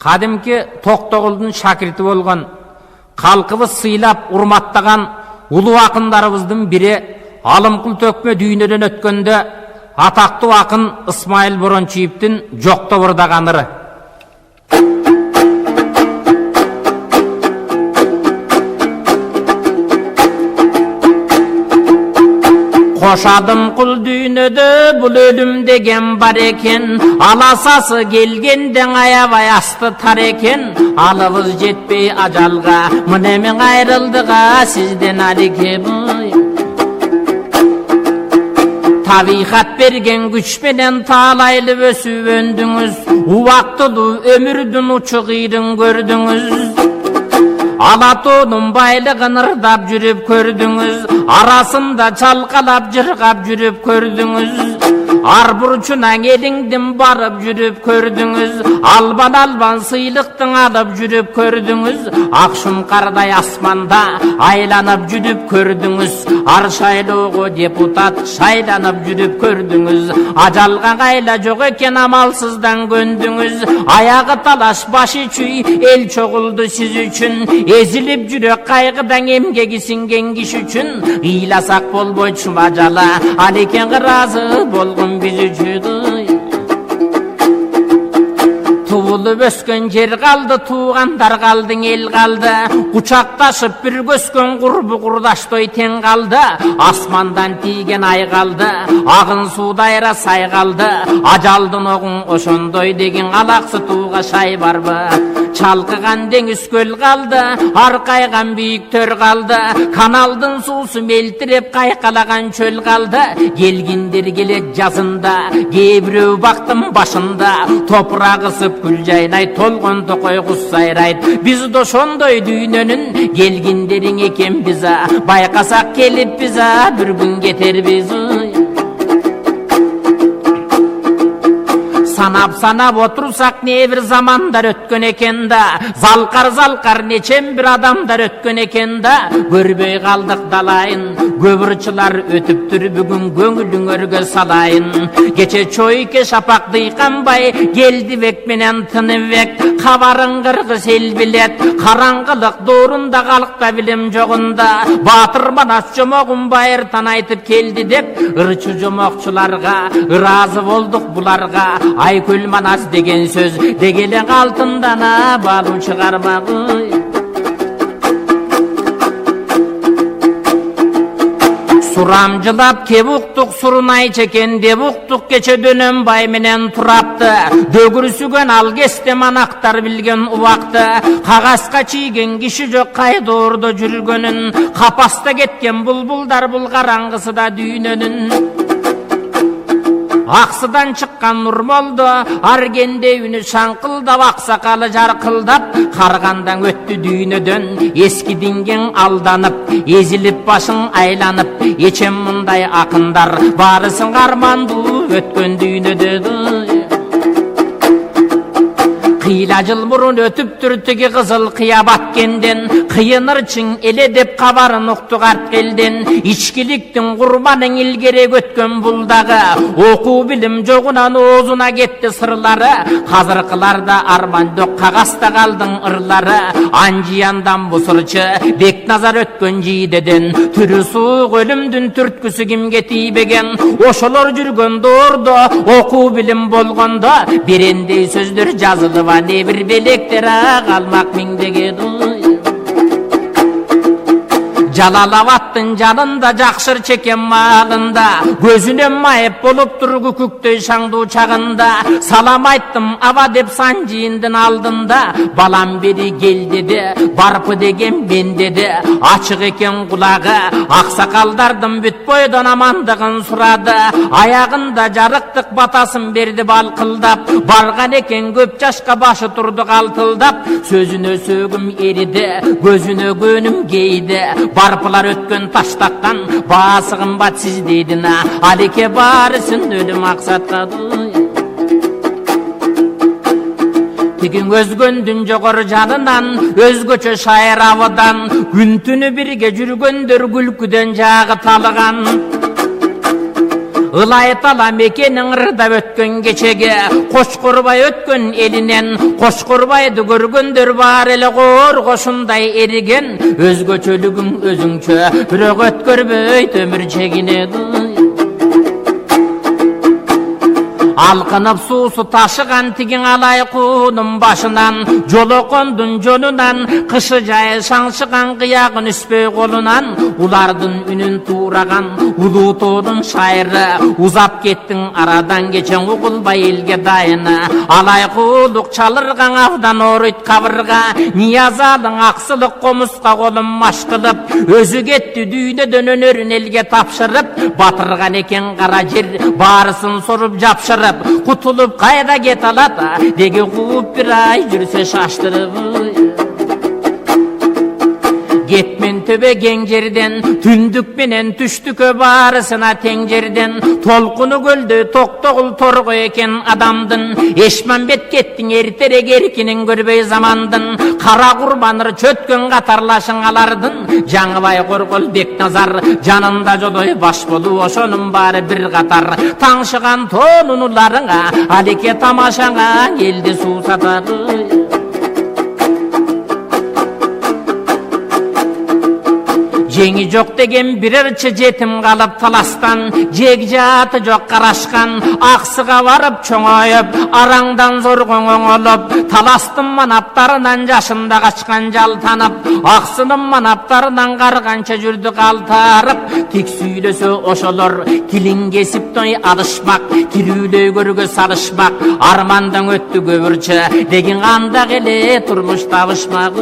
Кадимки Токтогулдун шакирти болгон, калкыбыз сыйлап урматтаган улуу акындарыбыздын бири Алымкул төкмө дүйнөдөн өткөндө атактуу акын Исмайыл Борончиевдин Жоктобурдагы ыры. Koşadım kul düğünödö bul ölüm degen bar eken, alasası gelgenden ayabay astı tar eken, alıbız jetpey ajalga, mınemin ayrıldığa sizden alike boy. Tabihat bergen güç menen talaylı ösüp öndüңүz, uvaktulu ömürdün uçuğydın gördüңүz. Alatonun baylığın ırdap жүрүп көрдүңүz, arasında çalkalap jırgap жүрүp көрдүңүz. Ar burçuna elingdin barıp жүрүp көрдүңүz, alban sıylыктın alıp жүрүp көрдүңүz. Akşum karday asmanda aylanıp жүрүp көрдүңүz, ar şayloogo депутат şaylanıp жүрүp көрдүңүz. Ajalga kayla jok eken amalsızdan göndüңüz, ayağı talaş başı çüy el çoğuldu siz üçün. Ezilip жүрөк кайгыдан эмгеги сиңген киши үчүн, ыйласак болбойчу ажала, ал экен ыраазы болгон биз үчүн. Tuğulup öskön jer kaldı, tuğanдар kaldın el kaldı, kucaktaşıp bir göskön kurbu kurdaştoy ten kaldı, asmandan tiygen ay kaldı, ağın suudayra say kaldı, ajaldın oğun oşondoy degen alaksı tuğga şay barba. Çalkıgan deniz göl kaldı, arkaygan büyük tör kaldı, kanaldın suusu meltirip kaykalagan çöl kaldı. Gelgindir gelek жазында, кейбіреу бактым башында, топурак ысып күл жайнай, толгон токой куз сайрайт. Биз дошондой дүйнөнүн келгиндериң экен биза, байкасак келип биза бир күн кетербиз. Sanap otursak ne bir zamanlar ötkön eken da, zalkar neçen bir adamlar ötkön eken da, görböy kaldık dalayın, göbürçılar ötüptür bugün göngülün örgö salayın. Geçe çoyke şapak dıykanbay, geldi vek menen tınıvek, kabarın kırgı sel bilet, karangılık doğrunda kalıkta bilim joğunda, batır manas jomoğun bayır tanaytıp keldi dep, ırçı jomoqçularga, razı olduk bularga, Aykül manas degen söz, degelen altındana balun çıkarmağı. Suramcılap kebuktuk surunay çeken debuktuk geçe dönem bay menen turaptı. Dögürüsügen al gestem anaktar bilgen uvaktı. Kagaska çiğgen kişi jok kaydı orada jürgönün. Kapasta ketken bulbuldar bul karangısı da düğünönün. Aksıdan çıkkan nur boldu, argende ünü şankıldap, aksakalı jarkıldap, kargandan öttü düğünödön, eski dingen aldanıp, ezilip başın aylanıp, eçem mınday akındar, barısın karmandu, ötkön düğünödön. Kıyla jıl murun ötüp türtüki kızıl kıyabat kenden, kıyınır çın ele dep kabarın uktu kart gelden, içkiliktin kurbanın ilgere götkön buldağı, oku bilim joğunan ozuna getti sırları, hazırkılarda arman dök kagasta kaldın ırları, anjiyandan bu sırçı, bek nazar ötkön jideden, türü suğ ölümdün türtküsü kimge tibegen, oşolor jürgön doğurdu, oku bilim bolgonda, birendey sözdür жазылып ne bir belektere kalmak mindege duy. Jalalabattın janında jakşır çeken malında, gözüne mayıp bolup durgu küktöy şаңды uçağında, salam ayttım ava dep sancıyındın aldında, balam beri gel dedi, barpı degen ben dedi, açık eken kulağı, aksakaldardım büt boydan amandığın suradı, ayağında jarıktık batasın berdi balkıldap, bargan eken köp jaşka başı turdu kaltıldap, sözüne sögüm eridi, gözüne gönüm geydi, barpılar ötkön taştaktan, basıgın bat siz deydin ha, alike barısın ölüm aksatka duy. Tigin özgöndün jogor janынан, özgöçö şair avıdan, gün tünü birge jürgönдөр gülküden jagı talıgan. ылай тала мекенің ырдап өткен кечеге, Қошқұрбай өткен елінен, Қошқұрбайды көргендер бар елі қор қошындай ерген, өзгөчөлүгүң өзүңчө, бирок өткөрбөй өмүр чегинеди. Алқынып суысы ташыған тигин алай құным башынан, жолокондун жолунан, кышы жайы шаңшыған қияғын үспөй қолынан, улардын үнін тураған, улуу тоодун шайыры, узап кеттің арадан кечен угулбай элге дайыны, алай құлық чалырған авдан орыйт кабырга, ниязалың аксылык комуска колун маш кылып, өзү кетти дүйнөдөн өнөрүн элге тапшырып, батырган экен кара жер, баарысын соруп жапшырып, кутулуп кайда кет алата, деги кууп бир ай жүрсө шаштырып. Кетмен төбеген жерден, түндүк менен түштүкө барысына тең жерден, толкуну көлдө токтогул торго экен адамдын, Эшмамбет кеттиң эртерээк эркинин көрбөй замандын, кара курбаныр чөткөн катарлашың алардын, Жаңыбай Коргол Бекназар жанында жодой баш болуу, ошонун баары бир катар, таңшыган тонунуларыңа, алеке тамашаңа келди суусатары. Жеңи жок деген бир ырчы жетим калып таластан, жег жааты жок карашкан, аксыга барып чоңоюп, араңдан зоргоң оңолуп, таластын манаптарынан жашында качкан жалтанып, аксынын манаптарынан карганча жүрдү калтарып, тик сүйлөсө ошолор тилин кесип той алышмак, тирүүлөй көргө салышмак, армандан өттү көбүрчө деген анда келе турмуш табышмак.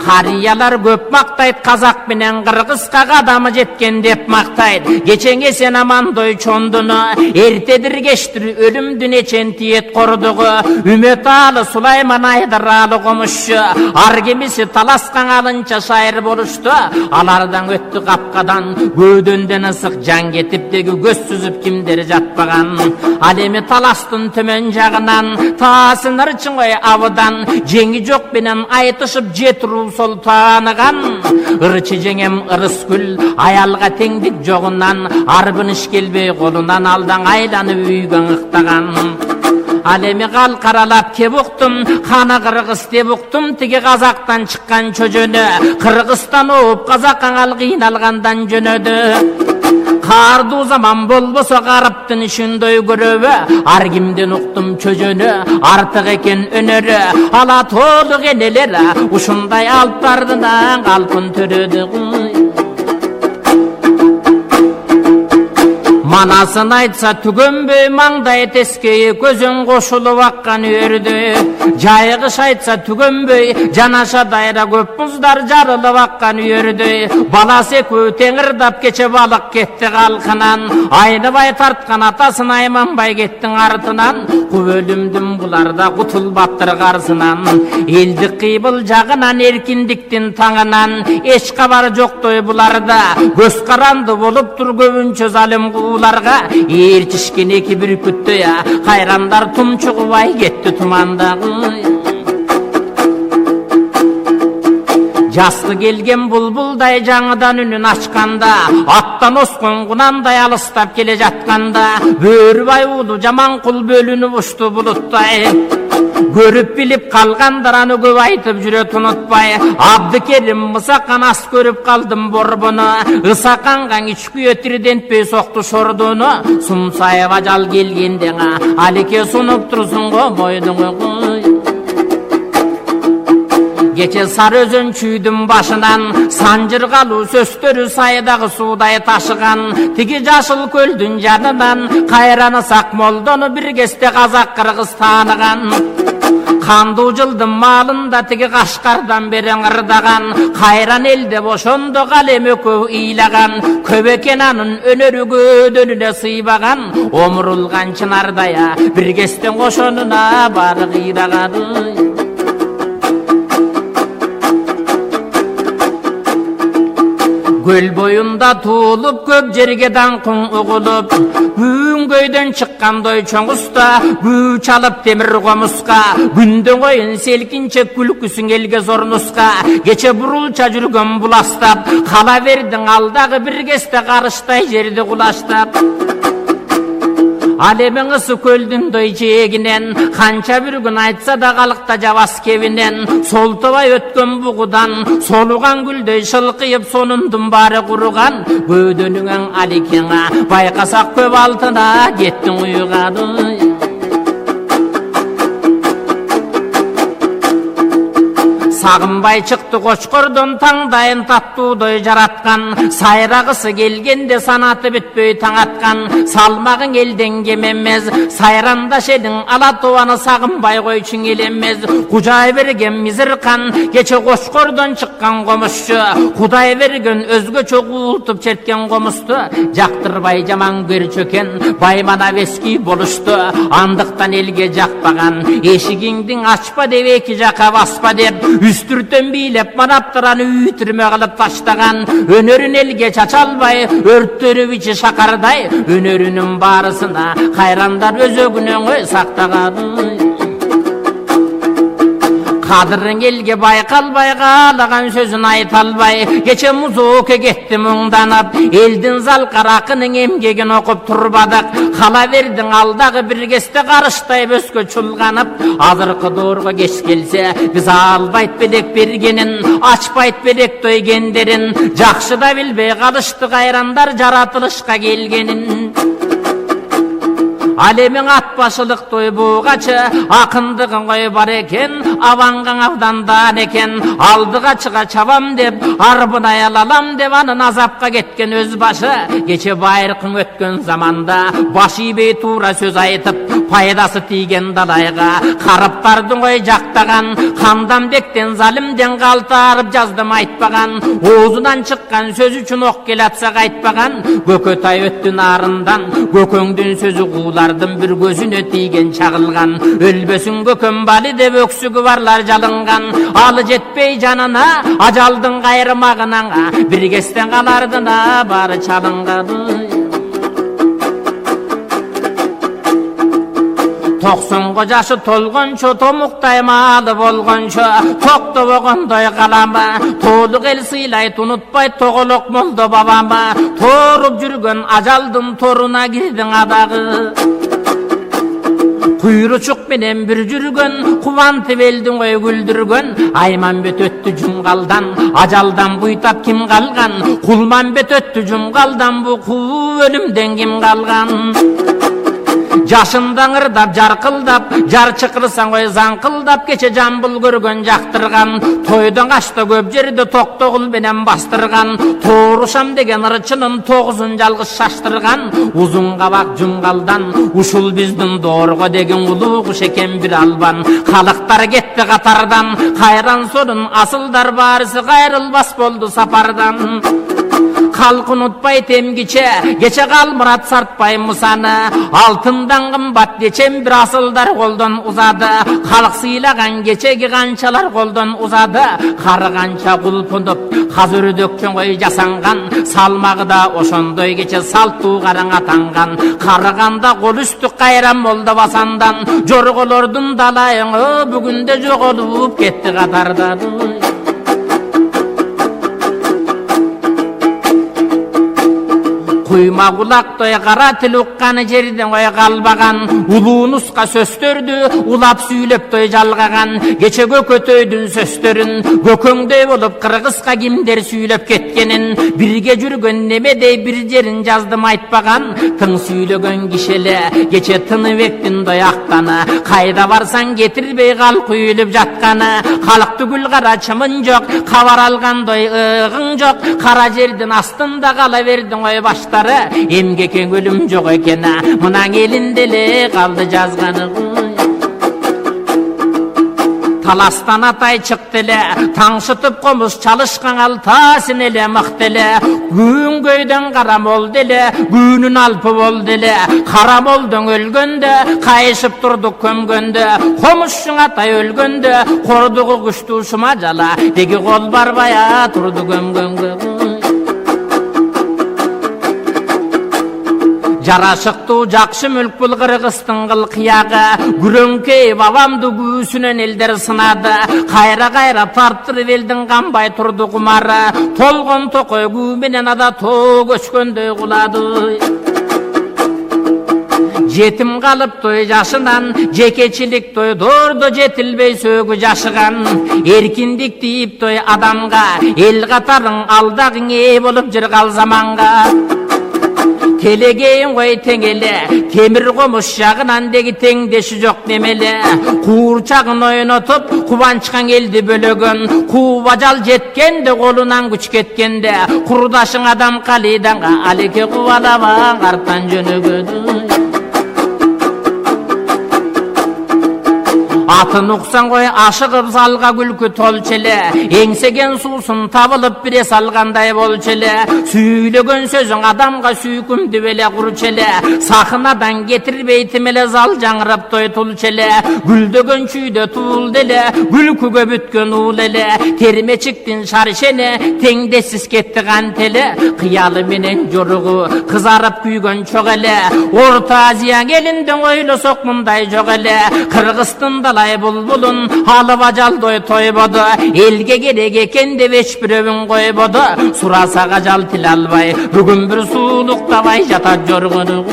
Карыялар көп мактайт, казак менен кыргызга кадамы жеткен деп мактайт. Кечеңе сен амандой чондуну, эртедир кечтир өлүмдүн эчен тиет кордугу. Үмөталы Сулайман Айдаралы комушчу, ар кемиси таласкан алынча шайыр болушту. Алардан өттү капкадан, көөдөндөн ысык жан кетип, деги көз сүзүп кимдер жатпаган. Ал эми таластын төмөн жагынан, таасын ырчыңой абыдан, жеңи жок менен айтышып жетирүү сол тааныган. Ырчы жеңем ырыскүл, аялга теңдик жогунан, арбыныш келбей колунан, алдан айланып үйгөн ыктаган. Ал эми калкаралап кеп уктум, кана кыргыз деп уктум, тиги казактан чыккан чөжөнү, Кыргызстан ооп казак кыйналгандан жөнөдү. Кардуу заман болбосо карыптын ишиндой көрөбү, ар кимден уктум чөжөнү, артык экен өнөрү, ала тоолук энелер ушундай алыптардынан калпын төрөдү. Манасын айтса түгөнбөй маңдай тескейи, көзүн кошулуп аккан үйөрдү. Жайыгыш айтса түгөнбөй, жанаша дайра көп муздар жарылып аккан үйөрдү. Баласы экөө теңирдап кече балык кетти калкынан, айныбай тарткан атасын Айманбай кеттиң артынан. Куп өлүмдүн буларда кутулбаптыр карсынан, элдик кыйбыл жагынан, эркиндиктин таңынан, эч кабар жоктой буларда. Көз каранды болуптур көбүнчө залим кууларга, ээрчишкен эки бүркүттөй, кайрандар тумчугубай кетти тумандагы. Жасты келген булбулдай жаңыдан үнүн ачканда, аттан оскон кунандай алыстап келе жатканда, Бөрүбай уулу Жаманкул бөлүнүп ушту булуттай. Көрүп билип калгандар аны көп айтып жүрөт унутпай. Абдыкерим Мысакан ас көрүп калдым борбону, ысаканга ичкү өтирдентпей сокту шордуну. Сумсайып ажал келгенде алеке сунуп турсуң го мойдуңу. Кече сары өзөн чүйдүн башынан, санжыргалуу сөстөрү сайдагы суудай ташыган. Тиги жашыл көлдүн жанынан, кайраны сак молдону бир кезде казак кыргыз тааныган. Кандуу жылдын маалында тиги Кашкардан бери ырдаган, кайран элде ошондо калем экөө ыйлаган. Көп экен анын өнөрү көөдөнүнө сыйбаган, омурулган чынардай бир кестен кошонуна баары кыйраган. Göl boyunda tuğulup köp jerge dаңқың uğulup Güngöydön çıkkandoy çoң usta Gü çalıp temir qomuska Gündön oyun selkinçe külküsün elge zor nuska Geçe burulça жүрgön bulastap Kala verdin alдағы bir keste karıştay жерді kulaştap Alemin ısı köldün doy jeginen Kança bir gün aytsa da kalıkta javas kevinen Soltubay ötkön buğudan Soluğan güldöy şılkıyıp sonundun bari kurugan Gödönüňeň alikeňa baykasak köp altına Gettin uyugadı Sağınbay çıktı koçkordan tаңдайын tattууdoy jaratkan Sayragısı gelgende sanatı bütböy taң atkan Salmağın elden kememez Sayrandaş edin Alatovanı sağınbay koyçun elemez Kucay bergen mizirkan Geçe koçkordan çıkkan komuşçu Kuday bergen özgö çok uğultup çertken komustu Jaktırbay jaman gör çöken Baymana veski boluştu Andıktan elge jakpagan Eşigiңdiň açpa dep eki jaka baspa dep Üstürtön bilep manaptıran üytürme kılıp taştagan Önörün elge çaçalbay örttörüp içi şakarday Önörünün barısına kayrandar özögünöňü saktagan Kadırın elge baykalbay kalagan sözün aytalbay Geçe muzuke getdi muңdanıp Eldin zalkarakının emgegin okup turbadık Kala verdin alдағы bir keste karıştay böskö çulganıp Azırkı doğruğa geç gelse Biz albayt bedek bergenin Açbayt bedek doy genderin Jakşı da bilbey kalıştı kayrandar jaratılışka gelgenin Alemin atbaşılık doy buğaçı Akındığın koy bar eken Avangan avdandan eken Aldığa çığa çabam dep Arbına yalalam dep Anın azapka ketken öz başı Geçe bayrıkın ötkön zamanda Başı bey tuğra söz aytıp Paydası tigen dalayga Karıptardın koy jaktagan Kandan bekten zalimden kaltarıp Jazdım aytpagan Oğuzundan çıkkan söz üçün ok kelatsak aytpagan Gökötay öttün arından Gököңdün sözü kuğlardım bir gözüne tigen çağılgan Ölbösün gökön bali dep öksügü varlar jalıngan Alı jetpey janına Ajaldın gayrımağınağa Bir kesten kalardına bari çalıngadı 90 jaşı tolgonço tomuktay malı bolgonço Tokto bogondoy kalama Toluk el sıylay tunutpay toğolok moldo babama Torup жүрgön ajaldın toruna girdin adağı Kuyruçuk menen bir жүрgön Kuvanty beldin koy güldürgön Aymanbet öttü jumgaldan Ajaldan buytap kim kalgan Kulmanbet öttü jumgaldan Bu kuv ölümden kim kalgan Jaşından ırdap jarkıldap Jar çıkırsan koy zankıldap Geçe jambul görgön jaktırgan Toydan kaçta köp jerde toktogul benen bastırgan Toğruşam degen ırçının Toğuzun jalgız şaştırgan Uzun kabak jumgaldan Uşul bizdin doğruğa degen uluğuş eken bir alban Kalıktar getdi katardan Kayran sorun asıldar barisi Kayrılbas boldu sapardan Halk unutpay temgiçe Geçe kal Murat sartpay musanı Altından kımbat geçen bir asıldar koldan uzadı Halk sıylagan geçegi kançalar koldan uzadı Karı kança kulpunup Hazır dökçün koy jasangan Salmağı da oşondoy geçe salt tuğarın atangan Karıganda kol üstü kayran molda basandan Jorgolordun dalayını Bugünde jok olup ketti katardan Kuyma kulaktoy kara til uqqany jerden koy kalbagan Ulunuska söstürdü ulap süylöptoy jalgagan Geçe gökötöydün söstörün Gököңдөй bolup kırgızka kimder süylöp ketkenin Birge жүрgön nemedey bir jerin jazdım aytpagan Tın süylögön kişele Geçe tını vektin doyakkany Kayda barsan getirbey kal kuyulup jatkany Halk tügül kara çımın jok Kavar algandoy ığın jok Kara jerdin astında kala verdin koy başta Emgeken ölüm jok eken Mınaң elindele kaldı jazgany Talastan atay çıktele Taңşıtıp komus çalışkan alta sinele mıhtele Güngöyden karam oldu ele Günün alpı oldu ele Karam oldun ölgönde Kayışıp durduk kömgönde Komuşsun atay ölgönde Korduğu kuştu uşuma jala Degi kol barbaya turdu gömgönge Жарашыктуу жакшы мүлк бул Кыргыздын кыл кыягы. Күрөңкей бабамды күүсүнөн элдер сынады. Кайра тарттырып элдин канбай турду кумары. Толгон токой күү менен ада тоо көчкөндөй кулады. Жетим калып той жашынан, жекечилик той дордо жетилбей сөгү жашыган. Эркиндик тийип той адамга, эл катарың алдагың ээ болуп жыргал заманга. Келегейин кой тең эле, темир комуш жагынан деги теңдеши жок немеле. Куурчагын ойнотуп, кубанчкан элди бөлөгөн. Кубажал жеткенде, колунан күч кеткенде, курдашың адам калиданга, алеке кубалабаң арттан жөнөгөдү. Атын уксаң кой ашыгып залга күлкү толчеле. Эңсеген суусун табылып бире салгандай болчеле. Сүйлөгөн сөзүң адамга сүйкүмдү беле курчеле. Сахнадан кетирбейтим эле зал жаңырап той тулчеле. Гүлдөгөн чүйдө туулду эле, күлкүгө бүткөн уул эле. Термечиктин шаршене теңдессиз кетти кантеле. Кыялы менен жоругу кызарып күйгөн чок эле. Орто Азия элинден ойлосок мындай жок эле. Кыргыздын далай булбулун алып ажалдой тойбоду. Элге керек экен деп эч бирөбүн койбоду. Сурасага ажал тил албай, бүгүн бир суулуктабай жатат жоргону.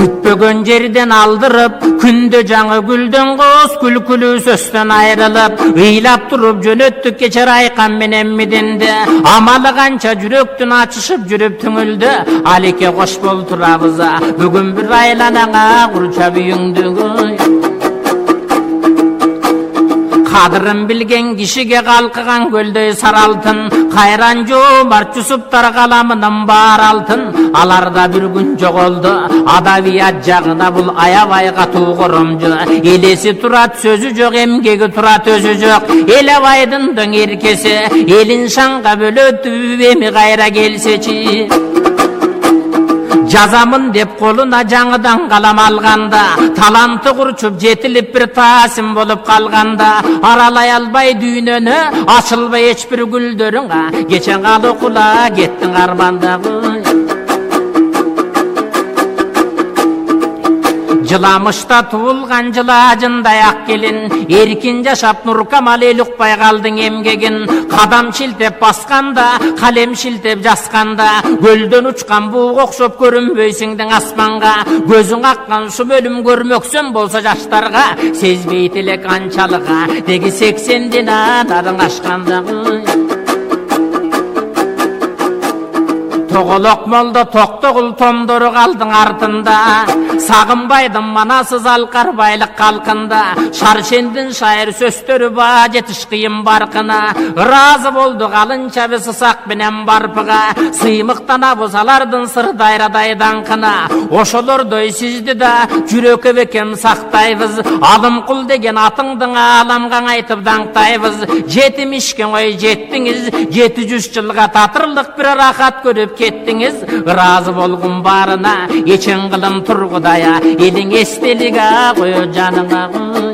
Күтпөгөн жерден алдырып, күндө жаңы гүлдөн коз күлкүлүү сөстөн айрылып, ыйлап туруп жөнөттүк кечер айкан менен мидинди. Амалы канча жүрөктүн ачышып жүрүп түңүлдү. Алеке кош бол турабыз, бүгүн бир айланаңа курчап үйүңдү. Кадырын билген кишиге калкыган көлдөй саралтын. Кайран жомарт Жусуптар каламынын бар алтын. Аларда бир күн жоголду, адабият жагына бул аябай катуу коромжу. Элеси турат, сөзү жок, эмгеги турат, өзү жок. Элебайдын дөң эркеси, элин шаңга бөлөтүп эми кайра келсечи. Жазамын деп колуна жаңыдан калам алганда, таланты курчуп жетилип бир таасим болуп калганда, аралай албай дүйнөнү, ачылбай эч бир гүлдөрүң, кечен калы кула кеттиң армандагы. Жыламышта туулган жылажындай ак келин, эркин жашап Нуркамал эл укпай калдың эмгегин. Кадам шилтеп басканда, калем шилтеп жазганда, көлдөн учкан буга окшоп көрүнбөйсүңдүң асманга. Көзүң аккан су өлүм көрмөксөн болсо жаштарга, сезбейт эле канчалыга, деги 80ден анарың ашкандагы. Тоголок молдо токтогул томдору калдың артында. Сагынбайдын манасыз алкарбайлык калкында. Шаршендин шайыр сөстөрү ба жетиш кыйын баркына. Ыраазы болду калынча биз ысак менен барпыга. Сыймыктанабыз алардын сырдайрадай даңкына. Ошолордой сизди да жүрөккө бекем сактайбыз. Алымкул деген атыңдың аламга айтып даңктайбыз. Жетим ишкен ой жеттиңиз, 700 жылга татырлык бир рахат көрүп кеттиңиз. Ыраазы болгун барына, эчен кылым тургудая, элиң эстелиге кое жаныңа.